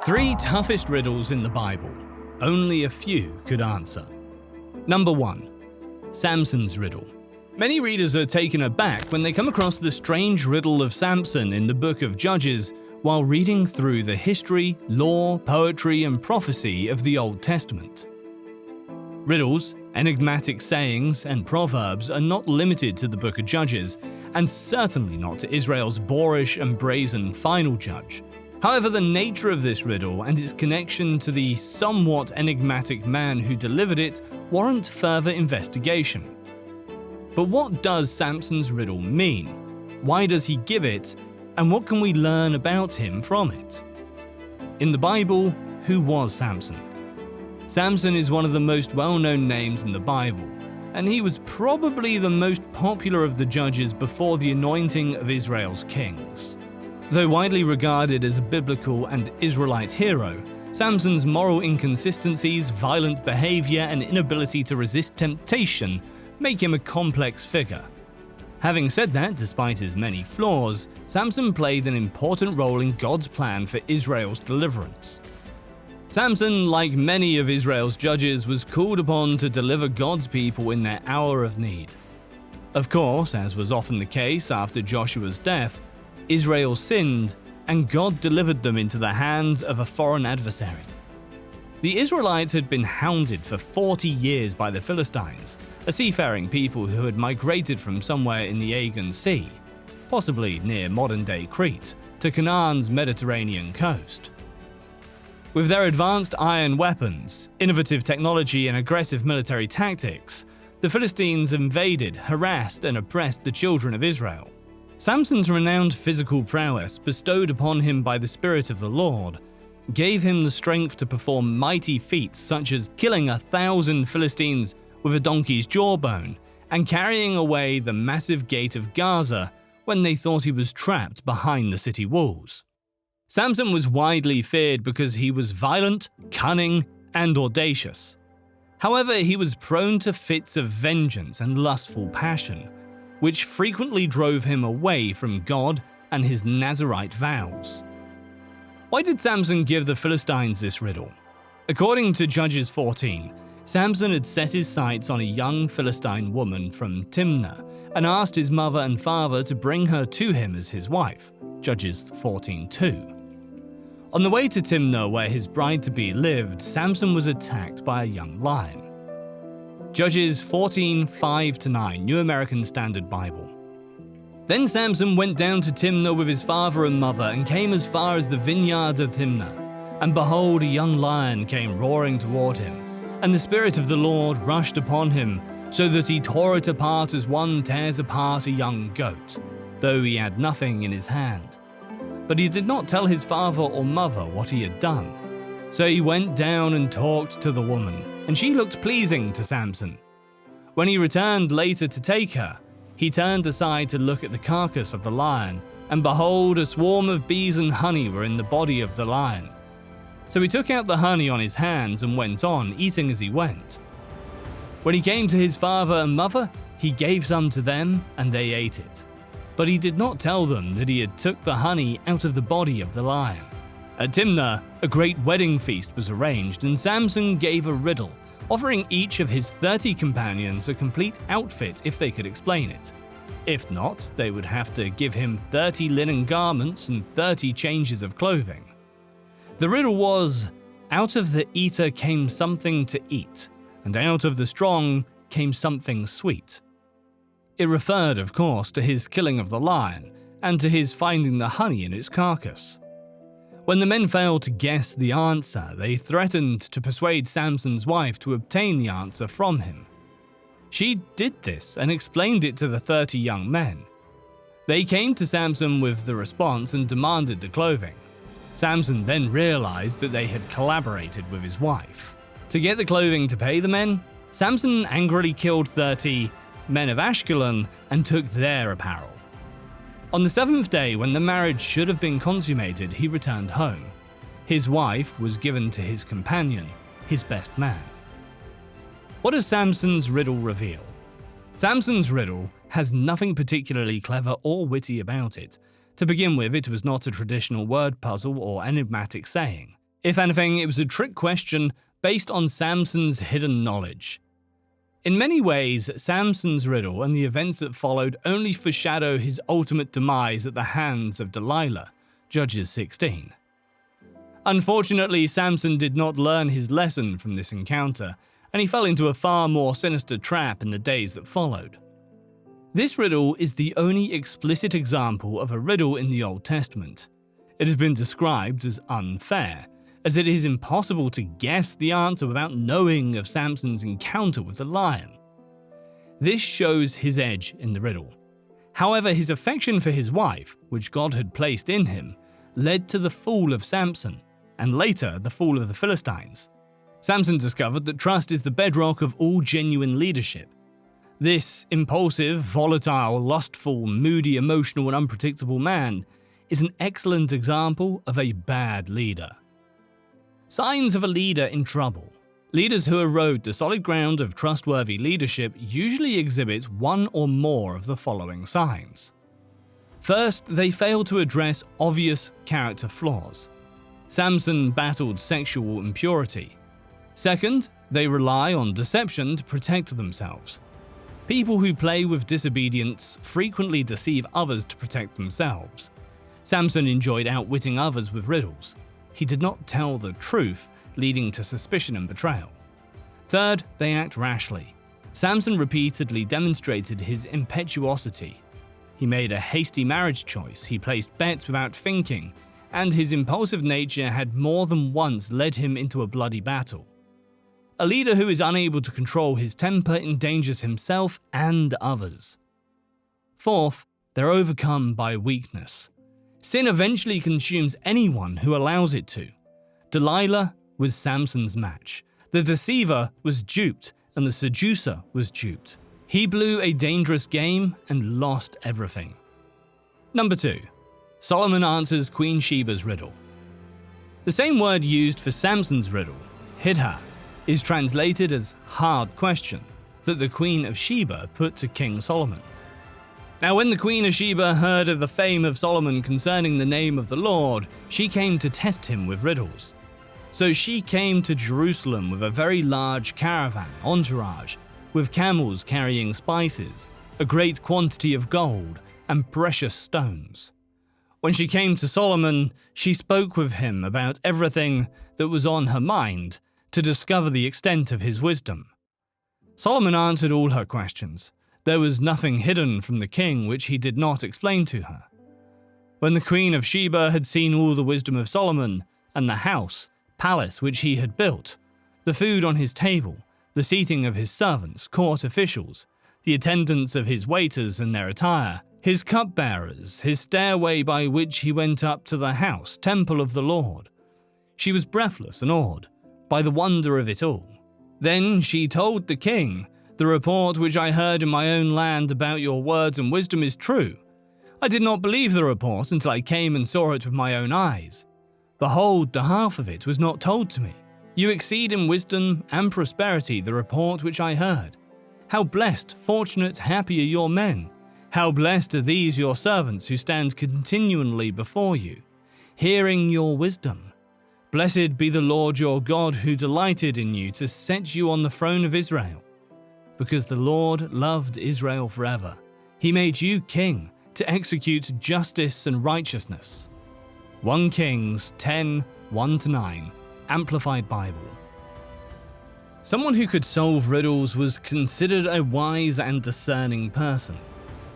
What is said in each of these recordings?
3 toughest riddles in the Bible. Only a few could answer. Number 1. Samson's riddle. Many readers are taken aback when they come across the strange riddle of Samson in the book of Judges while reading through the history, law, poetry, and prophecy of the Old Testament. Riddles, enigmatic sayings, and proverbs are not limited to the book of Judges, and certainly not to Israel's boorish and brazen final judge. However, the nature of this riddle and its connection to the somewhat enigmatic man who delivered it warrant further investigation. But what does Samson's riddle mean? Why does he give it? And what can we learn about him from it? In the Bible, who was Samson? Samson is one of the most well-known names in the Bible, and he was probably the most popular of the judges before the anointing of Israel's kings. Though widely regarded as a biblical and Israelite hero, Samson's moral inconsistencies, violent behavior, and inability to resist temptation make him a complex figure. Having said that, despite his many flaws, Samson played an important role in God's plan for Israel's deliverance. Samson, like many of Israel's judges, was called upon to deliver God's people in their hour of need. Of course, as was often the case after Joshua's death, Israel sinned, and God delivered them into the hands of a foreign adversary. The Israelites had been hounded for 40 years by the Philistines, a seafaring people who had migrated from somewhere in the Aegean Sea, possibly near modern-day Crete, to Canaan's Mediterranean coast. With their advanced iron weapons, innovative technology, and aggressive military tactics, the Philistines invaded, harassed, and oppressed the children of Israel. Samson's renowned physical prowess, bestowed upon him by the Spirit of the Lord, gave him the strength to perform mighty feats such as killing 1,000 Philistines with a donkey's jawbone and carrying away the massive gate of Gaza when they thought he was trapped behind the city walls. Samson was widely feared because he was violent, cunning, and audacious. However, he was prone to fits of vengeance and lustful passion, which frequently drove him away from God and his Nazirite vows. Why did Samson give the Philistines this riddle? According to Judges 14, Samson had set his sights on a young Philistine woman from Timnah and asked his mother and father to bring her to him as his wife. Judges 14:2. On the way to Timnah, where his bride-to-be lived, Samson was attacked by a young lion. Judges 14:5-9, New American Standard Bible. Then Samson went down to Timnah with his father and mother and came as far as the vineyard of Timnah. And behold, a young lion came roaring toward him, and the Spirit of the Lord rushed upon him, so that he tore it apart as one tears apart a young goat, though he had nothing in his hand. But he did not tell his father or mother what he had done. So he went down and talked to the woman, and she looked pleasing to Samson. When he returned later to take her, he turned aside to look at the carcass of the lion, and behold, a swarm of bees and honey were in the body of the lion. So he took out the honey on his hands and went on, eating as he went. When he came to his father and mother, he gave some to them, and they ate it. But he did not tell them that he had took the honey out of the body of the lion. At Timnah, a great wedding feast was arranged, and Samson gave a riddle, offering each of his 30 companions a complete outfit if they could explain it. If not, they would have to give him 30 linen garments and 30 changes of clothing. The riddle was, out of the eater came something to eat, and out of the strong came something sweet. It referred, of course, to his killing of the lion, and to his finding the honey in its carcass. When the men failed to guess the answer, they threatened to persuade Samson's wife to obtain the answer from him. She did this and explained it to the 30 young men. They came to Samson with the response and demanded the clothing. Samson then realized that they had collaborated with his wife. To get the clothing to pay the men, Samson angrily killed 30 men of Ashkelon and took their apparel. On the 7th day, when the marriage should have been consummated, he returned home. His wife was given to his companion, his best man. What does Samson's riddle reveal? Samson's riddle has nothing particularly clever or witty about it. To begin with, it was not a traditional word puzzle or enigmatic saying. If anything, it was a trick question based on Samson's hidden knowledge. In many ways, Samson's riddle and the events that followed only foreshadow his ultimate demise at the hands of Delilah, Judges 16. Unfortunately, Samson did not learn his lesson from this encounter, and he fell into a far more sinister trap in the days that followed. This riddle is the only explicit example of a riddle in the Old Testament. It has been described as unfair, as it is impossible to guess the answer without knowing of Samson's encounter with the lion. This shows his edge in the riddle. However, his affection for his wife, which God had placed in him, led to the fall of Samson, and later the fall of the Philistines. Samson discovered that trust is the bedrock of all genuine leadership. This impulsive, volatile, lustful, moody, emotional, and unpredictable man is an excellent example of a bad leader. Signs of a leader in trouble. Leaders who erode the solid ground of trustworthy leadership usually exhibit one or more of the following signs. First, they fail to address obvious character flaws. Samson battled sexual impurity. Second, they rely on deception to protect themselves. People who play with disobedience frequently deceive others to protect themselves. Samson enjoyed outwitting others with riddles. He did not tell the truth, leading to suspicion and betrayal. Third, they act rashly. Samson repeatedly demonstrated his impetuosity. He made a hasty marriage choice, he placed bets without thinking, and his impulsive nature had more than once led him into a bloody battle. A leader who is unable to control his temper endangers himself and others. Fourth, they're overcome by weakness. Sin eventually consumes anyone who allows it to. Delilah was Samson's match. The deceiver was duped, and the seducer was duped. He blew a dangerous game and lost everything. Number 2. Solomon answers Queen Sheba's riddle. The same word used for Samson's riddle, hidha, is translated as hard question, that the Queen of Sheba put to King Solomon. Now when the Queen of Sheba heard of the fame of Solomon concerning the name of the Lord, she came to test him with riddles. So she came to Jerusalem with a very large caravan, entourage, with camels carrying spices, a great quantity of gold, and precious stones. When she came to Solomon, she spoke with him about everything that was on her mind to discover the extent of his wisdom. Solomon answered all her questions. There was nothing hidden from the king which he did not explain to her. When the Queen of Sheba had seen all the wisdom of Solomon, and the palace which he had built, the food on his table, the seating of his servants, court officials, the attendance of his waiters and their attire, his cupbearers, his stairway by which he went up to the house, temple of the Lord, she was breathless and awed by the wonder of it all. Then she told the king, "The report which I heard in my own land about your words and wisdom is true. I did not believe the report until I came and saw it with my own eyes. Behold, the half of it was not told to me. You exceed in wisdom and prosperity the report which I heard. How blessed, fortunate, happy are your men. How blessed are these your servants who stand continually before you, hearing your wisdom. Blessed be the Lord your God who delighted in you to set you on the throne of Israel. Because the Lord loved Israel forever, he made you king to execute justice and righteousness." 1 Kings 10, 1-9, Amplified Bible. Someone who could solve riddles was considered a wise and discerning person.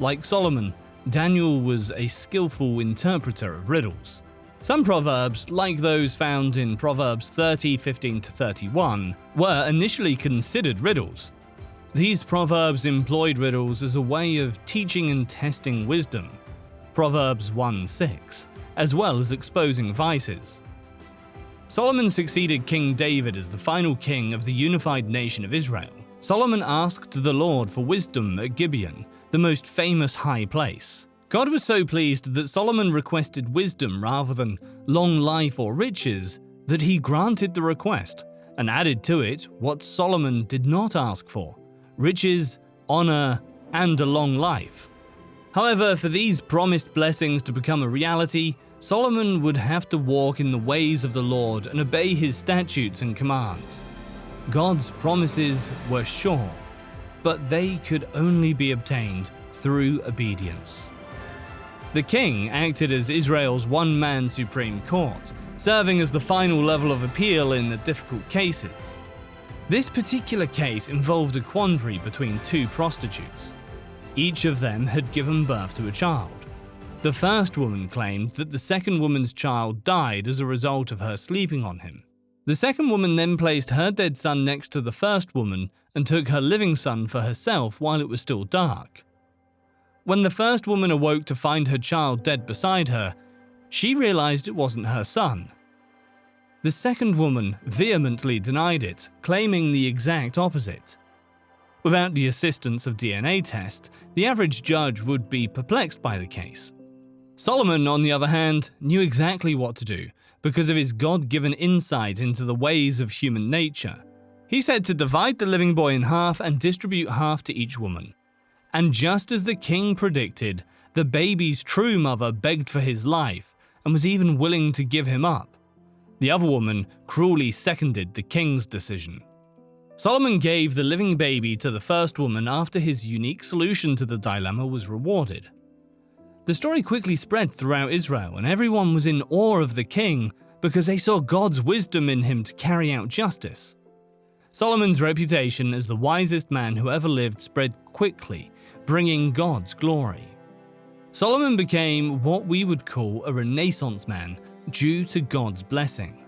Like Solomon, Daniel was a skillful interpreter of riddles. Some proverbs, like those found in Proverbs 30, 15-31, were initially considered riddles. These proverbs employed riddles as a way of teaching and testing wisdom, Proverbs 1:6, as well as exposing vices. Solomon succeeded King David as the final king of the unified nation of Israel. Solomon asked the Lord for wisdom at Gibeon, the most famous high place. God was so pleased that Solomon requested wisdom rather than long life or riches that he granted the request and added to it what Solomon did not ask for: riches, honor, and a long life. However, for these promised blessings to become a reality, Solomon would have to walk in the ways of the Lord and obey his statutes and commands. God's promises were sure, but they could only be obtained through obedience. The king acted as Israel's one-man supreme court, serving as the final level of appeal in the difficult cases. This particular case involved a quandary between two prostitutes. Each of them had given birth to a child. The first woman claimed that the second woman's child died as a result of her sleeping on him. The second woman then placed her dead son next to the first woman and took her living son for herself while it was still dark. When the first woman awoke to find her child dead beside her, she realized it wasn't her son. The second woman vehemently denied it, claiming the exact opposite. Without the assistance of DNA tests, the average judge would be perplexed by the case. Solomon, on the other hand, knew exactly what to do because of his God-given insight into the ways of human nature. He said to divide the living boy in half and distribute half to each woman. And just as the king predicted, the baby's true mother begged for his life and was even willing to give him up. The other woman cruelly seconded the king's decision. Solomon gave the living baby to the first woman after his unique solution to the dilemma was rewarded. The story quickly spread throughout Israel, and everyone was in awe of the king because they saw God's wisdom in him to carry out justice. Solomon's reputation as the wisest man who ever lived spread quickly, bringing God's glory. Solomon became what we would call a Renaissance man due to God's blessing.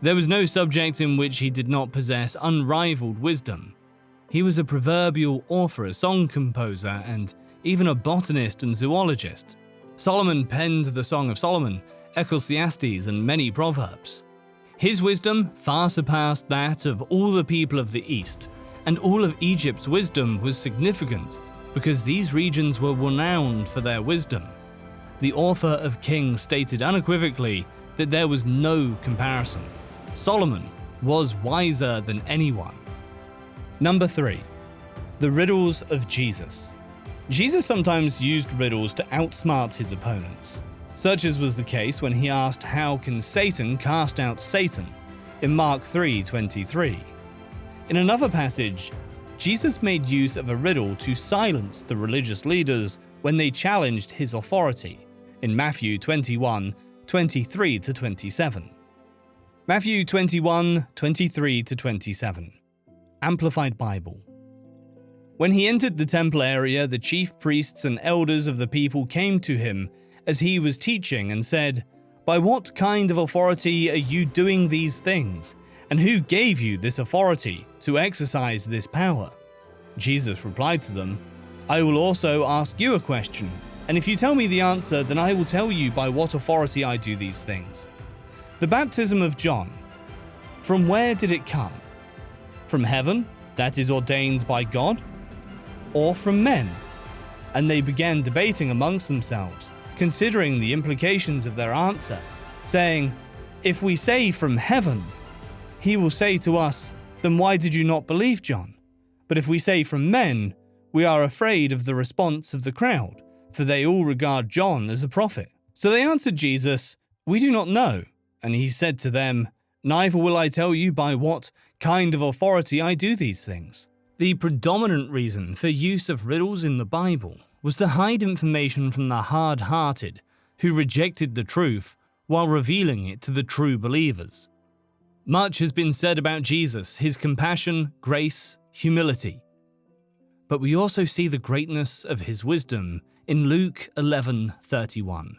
There was no subject in which he did not possess unrivaled wisdom. He was a proverbial author, a song composer, and even a botanist and zoologist. Solomon penned the Song of Solomon, Ecclesiastes, and many proverbs. His wisdom far surpassed that of all the people of the East, and all of Egypt's wisdom was significant because these regions were renowned for their wisdom. The author of Kings stated unequivocally that there was no comparison. Solomon was wiser than anyone. Number 3. The riddles of Jesus. Jesus sometimes used riddles to outsmart his opponents. Such as was the case when he asked how can Satan cast out Satan in Mark 3:23. In another passage, Jesus made use of a riddle to silence the religious leaders when they challenged his authority in Matthew 21:23-27. Matthew 21:23-27. Amplified Bible. When he entered the temple area, the chief priests and elders of the people came to him as he was teaching and said, "By what kind of authority are you doing these things? And who gave you this authority to exercise this power?" Jesus replied to them, "I will also ask you a question, and if you tell me the answer, then I will tell you by what authority I do these things. The baptism of John, from where did it come? From heaven, that is ordained by God? Or from men?" And they began debating amongst themselves, considering the implications of their answer, saying, "If we say from heaven, he will say to us, 'Then why did you not believe John?' But if we say from men, we are afraid of the response of the crowd, for they all regard John as a prophet." So they answered Jesus, "We do not know." And he said to them, "Neither will I tell you by what kind of authority I do these things." The predominant reason for use of riddles in the Bible was to hide information from the hard-hearted who rejected the truth while revealing it to the true believers. Much has been said about Jesus, his compassion, grace, humility. But we also see the greatness of his wisdom in Luke 11:31.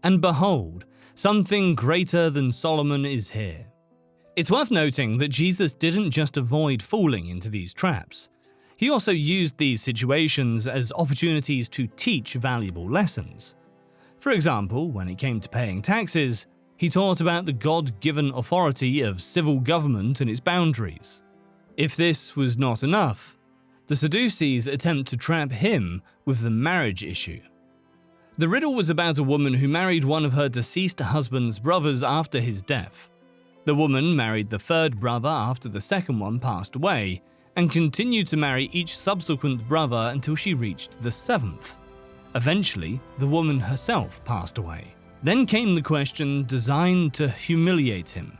"And behold, something greater than Solomon is here." It's worth noting that Jesus didn't just avoid falling into these traps. He also used these situations as opportunities to teach valuable lessons. For example, when it came to paying taxes, he taught about the God-given authority of civil government and its boundaries. If this was not enough, the Sadducees attempt to trap him with the marriage issue. The riddle was about a woman who married one of her deceased husband's brothers after his death. The woman married the third brother after the second one passed away, and continued to marry each subsequent brother until she reached the seventh. Eventually, the woman herself passed away. Then came the question designed to humiliate him.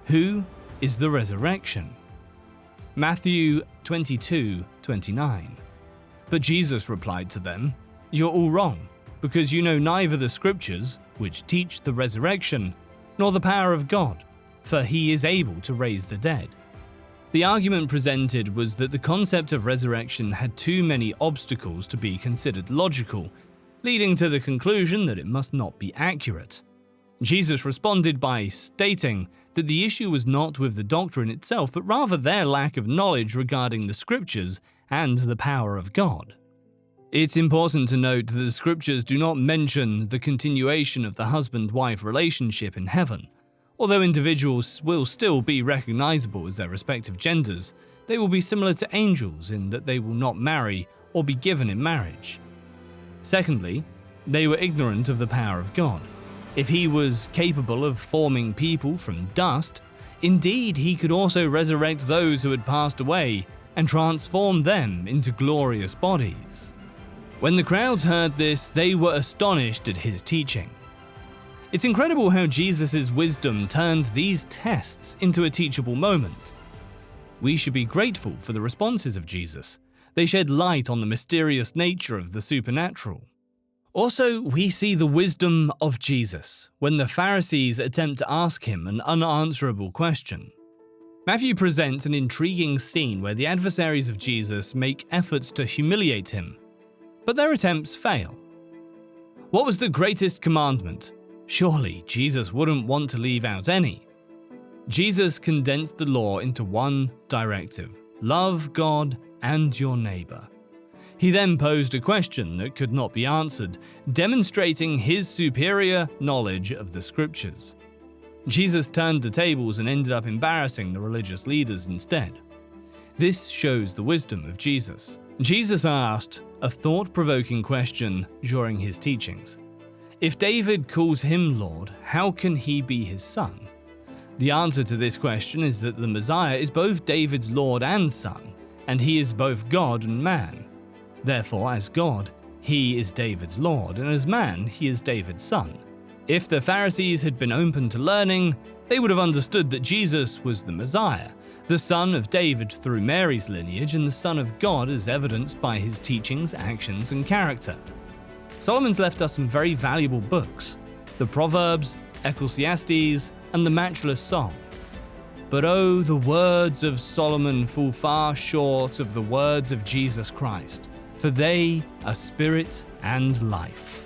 Who is the resurrection? Matthew 22:29. But Jesus replied to them, "You're all wrong, because you know neither the scriptures, which teach the resurrection, nor the power of God, for he is able to raise the dead." The argument presented was that the concept of resurrection had too many obstacles to be considered logical, leading to the conclusion that it must not be accurate. Jesus responded by stating that the issue was not with the doctrine itself, but rather their lack of knowledge regarding the scriptures and the power of God. It's important to note that the scriptures do not mention the continuation of the husband-wife relationship in heaven. Although individuals will still be recognizable as their respective genders, they will be similar to angels in that they will not marry or be given in marriage. Secondly, they were ignorant of the power of God. If he was capable of forming people from dust, indeed he could also resurrect those who had passed away and transform them into glorious bodies. When the crowds heard this, they were astonished at his teaching. It's incredible how Jesus' wisdom turned these tests into a teachable moment. We should be grateful for the responses of Jesus. They shed light on the mysterious nature of the supernatural. Also, we see the wisdom of Jesus when the Pharisees attempt to ask him an unanswerable question. Matthew presents an intriguing scene where the adversaries of Jesus make efforts to humiliate him, but their attempts fail. What was the greatest commandment? Surely Jesus wouldn't want to leave out any. Jesus condensed the law into one directive: love God and your neighbor. He then posed a question that could not be answered, demonstrating his superior knowledge of the scriptures. Jesus turned the tables and ended up embarrassing the religious leaders instead. This shows the wisdom of Jesus. Jesus asked a thought-provoking question during his teachings. If David calls him Lord, how can he be his son? The answer to this question is that the Messiah is both David's Lord and son, and he is both God and man. Therefore, as God, he is David's Lord, and as man, he is David's son. If the Pharisees had been open to learning, they would have understood that Jesus was the Messiah, the son of David through Mary's lineage, and the Son of God as evidenced by his teachings, actions, and character. Solomon's left us some very valuable books: the Proverbs, Ecclesiastes, and the Matchless Song. But oh, the words of Solomon fall far short of the words of Jesus Christ, for they are spirit and life.